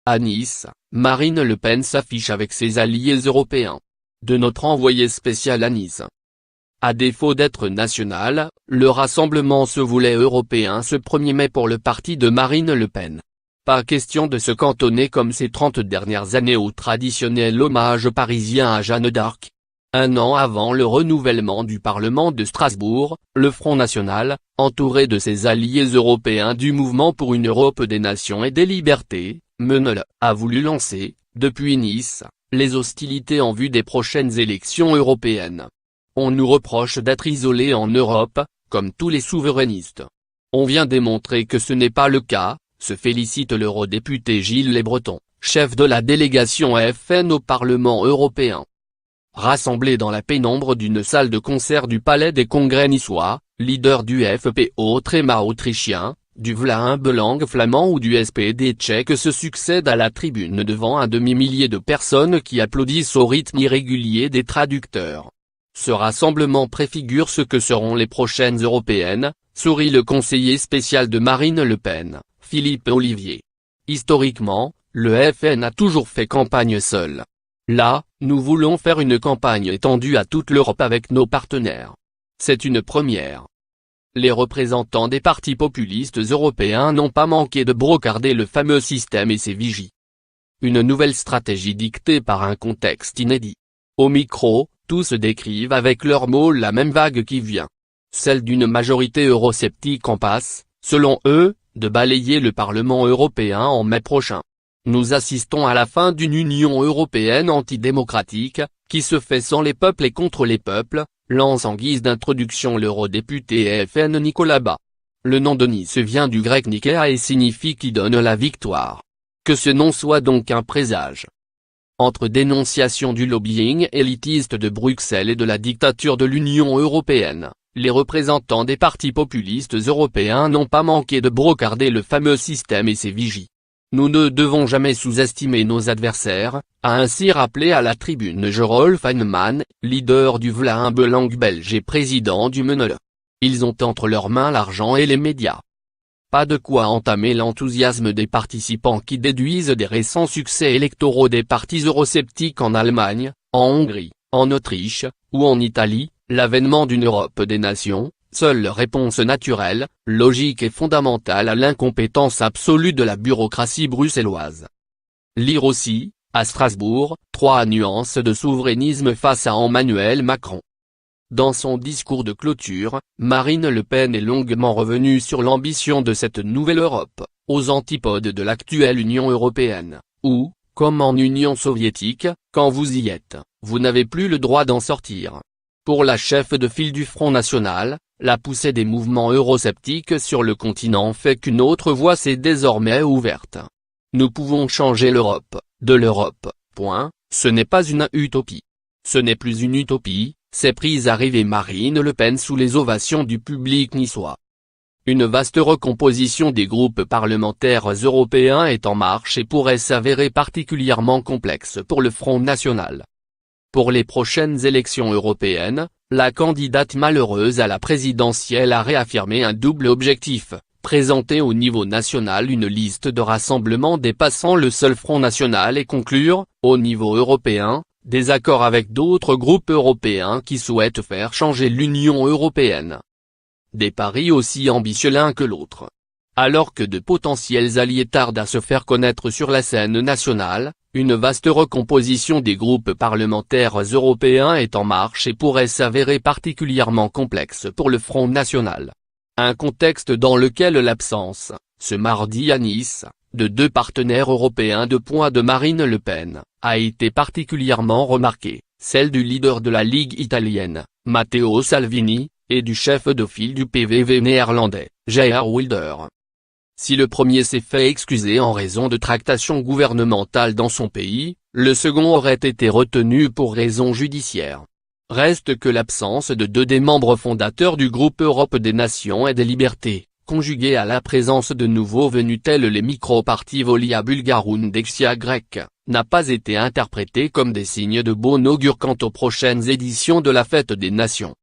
À Nice, Marine Le Pen s'affiche avec ses alliés européens. De notre envoyé spécial à Nice. À défaut d'être national, le rassemblement se voulait européen ce 1er mai pour le parti de Marine Le Pen. Pas question de se cantonner comme ces 30 dernières années au traditionnel hommage parisien à Jeanne d'Arc. Un an avant le renouvellement du Parlement de Strasbourg, le Front National, entouré de ses alliés européens du Mouvement pour une Europe des Nations et des Libertés, MENEL, a voulu lancer, depuis Nice, les hostilités en vue des prochaines élections européennes. On nous reproche d'être isolés en Europe, comme tous les souverainistes. On vient démontrer que ce n'est pas le cas, se félicite l'eurodéputé Gilles Lebreton, chef de la délégation FN au Parlement européen. Rassemblés dans la pénombre d'une salle de concert du Palais des Congrès niçois, leader du FPÖ Tréma autrichien, du Vlaams Belang flamand ou du SPD tchèque se succèdent à la tribune devant un demi-millier de personnes qui applaudissent au rythme irrégulier des traducteurs. Ce rassemblement préfigure ce que seront les prochaines européennes, sourit le conseiller spécial de Marine Le Pen, Philippe Olivier. Historiquement, le FN a toujours fait campagne seul. Là, nous voulons faire une campagne étendue à toute l'Europe avec nos partenaires. C'est une première. Les représentants des partis populistes européens n'ont pas manqué de brocarder le fameux système et ses vigies. Une nouvelle stratégie dictée par un contexte inédit. Au micro, tous décrivent avec leurs mots la même vague qui vient. Celle d'une majorité eurosceptique en passe, selon eux, de balayer le Parlement européen en mai prochain. Nous assistons à la fin d'une Union européenne antidémocratique, qui se fait sans les peuples et contre les peuples, lance en guise d'introduction l'eurodéputé FN Nicolas Bas. Le nom de Nice vient du grec Nikéa et signifie qui donne la victoire. Que ce nom soit donc un présage. Entre dénonciation du lobbying élitiste de Bruxelles et de la dictature de l'Union européenne, les représentants des partis populistes européens n'ont pas manqué de brocarder le fameux système et ses vigies. Nous ne devons jamais sous-estimer nos adversaires, a ainsi rappelé à la tribune Gerolf Heinemann, leader du Vlaams Belang belge et président du MENEL. Ils ont entre leurs mains l'argent et les médias. Pas de quoi entamer l'enthousiasme des participants qui déduisent des récents succès électoraux des partis eurosceptiques en Allemagne, en Hongrie, en Autriche, ou en Italie, l'avènement d'une Europe des nations. Seule réponse naturelle, logique et fondamentale à l'incompétence absolue de la bureaucratie bruxelloise. Lire aussi, à Strasbourg, 3 nuances de souverainisme face à Emmanuel Macron. Dans son discours de clôture, Marine Le Pen est longuement revenue sur l'ambition de cette nouvelle Europe, aux antipodes de l'actuelle Union européenne, où, comme en Union soviétique, quand vous y êtes, vous n'avez plus le droit d'en sortir. Pour la chef de file du Front National, la poussée des mouvements eurosceptiques sur le continent fait qu'une autre voie s'est désormais ouverte. Nous pouvons changer l'Europe, de l'Europe, point, ce n'est pas une utopie. Ce n'est plus une utopie, c'est prise à rêver Marine Le Pen sous les ovations du public niçois. Une vaste recomposition des groupes parlementaires européens est en marche et pourrait s'avérer particulièrement complexe pour le Front National. Pour les prochaines élections européennes, la candidate malheureuse à la présidentielle a réaffirmé un double objectif, présenter au niveau national une liste de rassemblements dépassant le seul Front National et conclure, au niveau européen, des accords avec d'autres groupes européens qui souhaitent faire changer l'Union européenne. Des paris aussi ambitieux l'un que l'autre. Alors que de potentiels alliés tardent à se faire connaître sur la scène nationale, une vaste recomposition des groupes parlementaires européens est en marche et pourrait s'avérer particulièrement complexe pour le Front National. Un contexte dans lequel l'absence, ce mardi à Nice, de 2 partenaires européens de poids de Marine Le Pen, a été particulièrement remarquée, celle du leader de la Ligue italienne, Matteo Salvini, et du chef de file du PVV néerlandais, Geert Wilders. Si le premier s'est fait excuser en raison de tractations gouvernementales dans son pays, le second aurait été retenu pour raisons judiciaires. Reste que l'absence de 2 des membres fondateurs du groupe Europe des Nations et des Libertés, conjuguée à la présence de nouveaux venus tels les micro-partis Volia Bulgaroun Dexia grec, n'a pas été interprétée comme des signes de bon augure quant aux prochaines éditions de la Fête des Nations.